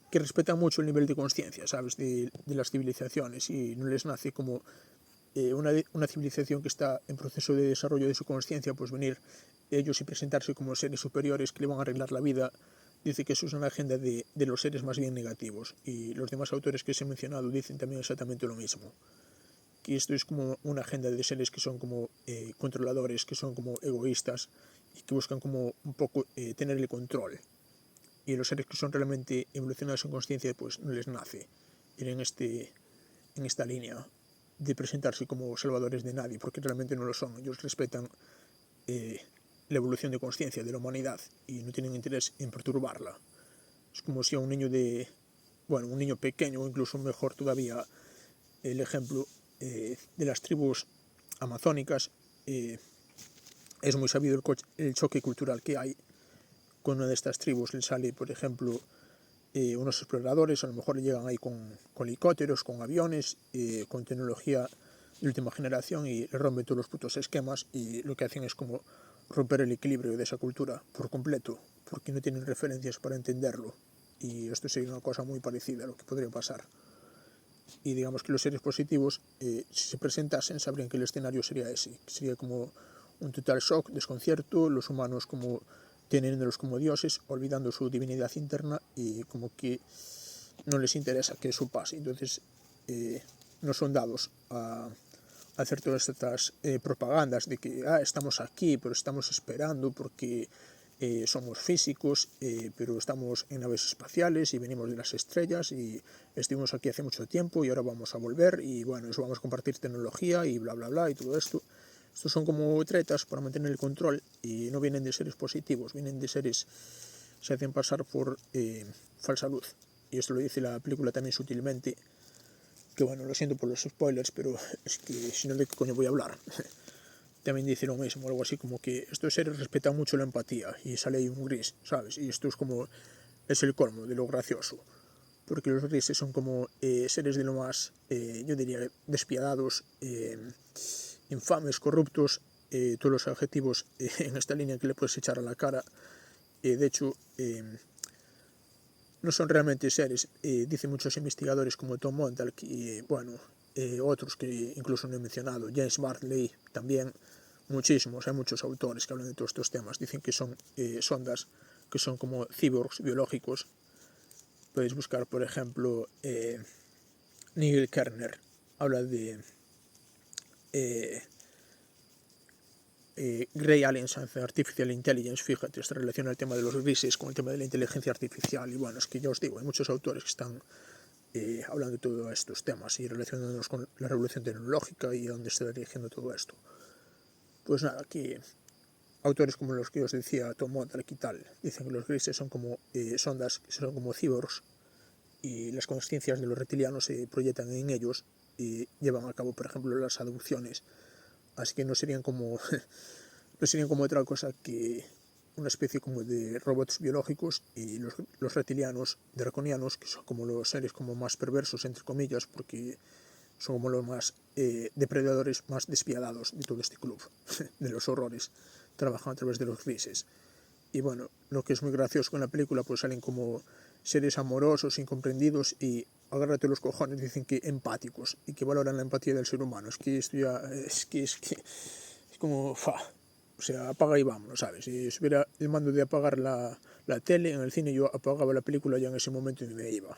Que respetan mucho el nivel de conciencia, ¿sabes? De las civilizaciones, y no les nace como una civilización que está en proceso de desarrollo de su conciencia, pues venir ellos y presentarse como seres superiores que le van a arreglar la vida. Dice que eso es una agenda de los seres más bien negativos, y los demás autores que os he mencionado dicen también exactamente lo mismo, que esto es como una agenda de seres que son como controladores, que son como egoístas y que buscan como un poco tener el control. Y los seres que son realmente evolucionados en conciencia, pues no les nace ir en esta línea de presentarse como salvadores de nadie, porque realmente no lo son. Ellos respetan la evolución de conciencia de la humanidad y no tienen interés en perturbarla. Es como si a un niño un niño pequeño, o incluso mejor todavía, el ejemplo de las tribus amazónicas, es muy sabido el choque cultural que hay. Con una de estas tribus le sale, por ejemplo, unos exploradores, a lo mejor llegan ahí con helicópteros, con aviones, con tecnología de última generación, y le rompen todos los putos esquemas, y lo que hacen es como romper el equilibrio de esa cultura por completo, porque no tienen referencias para entenderlo. Y esto sería una cosa muy parecida a lo que podría pasar. Y digamos que los seres positivos, si se presentasen, sabrían que el escenario sería ese, que sería como un total shock, desconcierto, los humanos como teniéndolos como dioses, olvidando su divinidad interna, y como que no les interesa que eso pase. Entonces no son dados a hacer todas estas propagandas de que estamos aquí, pero estamos esperando porque somos físicos, pero estamos en naves espaciales y venimos de las estrellas y estuvimos aquí hace mucho tiempo y ahora vamos a volver, y bueno, eso vamos a compartir tecnología y bla bla bla y todo esto. Estos son como tretas para mantener el control, y no vienen de seres positivos, vienen de seres que se hacen pasar por falsa luz. Y esto lo dice la película también sutilmente, que bueno, lo siento por los spoilers, pero es que si no, ¿de qué coño voy a hablar? También dice lo mismo, algo así como que estos seres respetan mucho la empatía, y sale ahí un gris, ¿sabes? Y esto es el colmo de lo gracioso, porque los grises son como seres de lo más, yo diría, despiadados, infames, corruptos, todos los adjetivos en esta línea que le puedes echar a la cara. De hecho, no son realmente seres, dicen muchos investigadores como Tom Montal y otros que incluso no he mencionado, James Bartley también, muchísimos, hay muchos autores que hablan de todos estos temas, dicen que son sondas que son como cyborgs biológicos. Podéis buscar, por ejemplo, Neil Kerner habla de Grey Aliens and Artificial Intelligence. Fíjate, esto relaciona el tema de los grises con el tema de la inteligencia artificial, y bueno, es que ya os digo, hay muchos autores que están hablando de todos estos temas y relacionándonos con la revolución tecnológica y a dónde está dirigiendo todo esto. Pues nada, aquí autores como los que os decía, Tom Montal y tal, dicen que los grises son como sondas, que son como cyborgs, y las conciencias de los reptilianos se proyectan en ellos y llevan a cabo, por ejemplo, las adopciones. Así que no serían como otra cosa que una especie como de robots biológicos, y los reptilianos, draconianos, que son como los seres como más perversos, entre comillas, porque son como los más depredadores más despiadados de todo este club de los horrores, trabajan a través de los grises. Y bueno, lo que es muy gracioso con la película, pues salen como seres amorosos, incomprendidos, y agárrate los cojones, dicen que empáticos y que valoran la empatía del ser humano. Es que esto ya es como o sea, apaga y vámonos, ¿sabes? Si hubiera el mando de apagar la tele en el cine, yo apagaba la película ya en ese momento y me iba.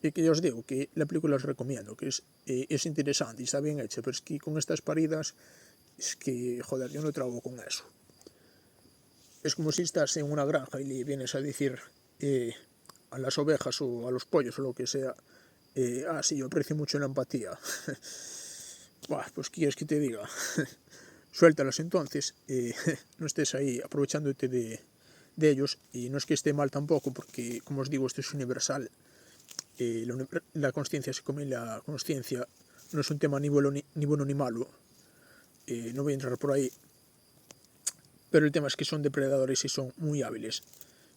Y que yo os digo que la película os recomiendo, que es interesante y está bien hecha, pero es que con estas paridas, es que, joder, yo no trago con eso. Es como si estás en una granja y le vienes a decir a las ovejas o a los pollos o lo que sea, sí, yo aprecio mucho la empatía. Buah, pues quieres que te diga, suéltalas entonces, no estés ahí aprovechándote de ellos, y no es que esté mal tampoco, porque como os digo, esto es universal. La consciencia se come la consciencia, no es un tema ni bueno ni malo, no voy a entrar por ahí, pero el tema es que son depredadores y son muy hábiles.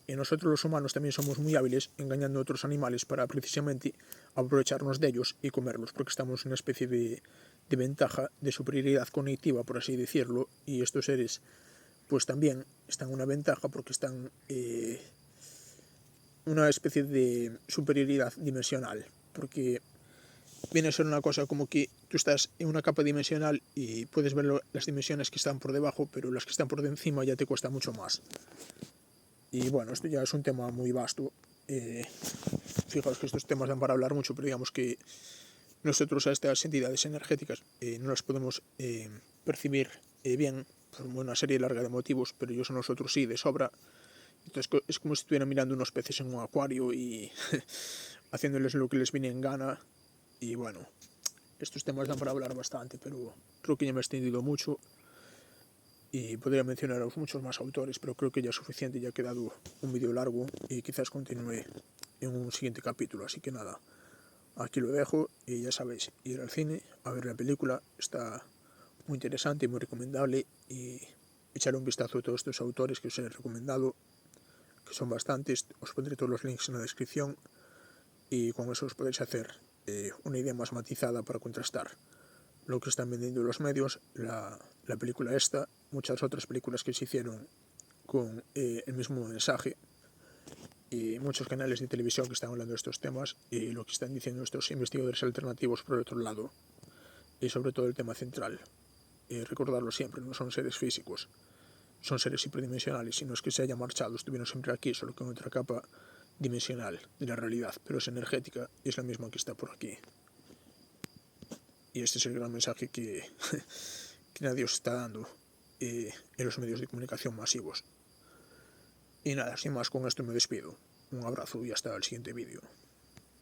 Y nosotros los humanos también somos muy hábiles engañando a otros animales para precisamente aprovecharnos de ellos y comerlos, porque estamos en una especie de ventaja, de superioridad cognitiva, por así decirlo, y estos seres pues también están en una ventaja porque están una especie de superioridad dimensional, porque viene a ser una cosa como que tú estás en una capa dimensional y puedes ver las dimensiones que están por debajo, pero las que están por encima ya te cuesta mucho más. Y bueno, esto ya es un tema muy vasto. Fijaos que estos temas dan para hablar mucho, pero digamos que nosotros a estas entidades energéticas no las podemos percibir bien por una serie larga de motivos, pero ellos a nosotros sí, de sobra. Entonces es como si estuvieran mirando unos peces en un acuario y haciéndoles lo que les viene en gana. Y bueno, estos temas dan para hablar bastante, pero creo que ya me he extendido mucho y podría mencionaros muchos más autores, pero creo que ya es suficiente, ya ha quedado un vídeo largo y quizás continúe en un siguiente capítulo. Así que nada, aquí lo dejo y ya sabéis, ir al cine a ver la película, está muy interesante y muy recomendable, y echar un vistazo a todos estos autores que os he recomendado, que son bastantes. Os pondré todos los links en la descripción y con eso os podéis hacer una idea más matizada para contrastar lo que están vendiendo los medios, la película esta, muchas otras películas que se hicieron con el mismo mensaje, y muchos canales de televisión que están hablando de estos temas, y lo que están diciendo estos investigadores alternativos por el otro lado, y sobre todo el tema central. Recordarlo siempre, no son seres físicos, son seres hiperdimensionales, y no es que se haya marchado, estuvieron siempre aquí, solo que en otra capa dimensional de la realidad, pero es energética y es la misma que está por aquí. Y este es el gran mensaje que nadie os está dando en los medios de comunicación masivos. Y nada, sin más, con esto me despido. Un abrazo y hasta el siguiente vídeo.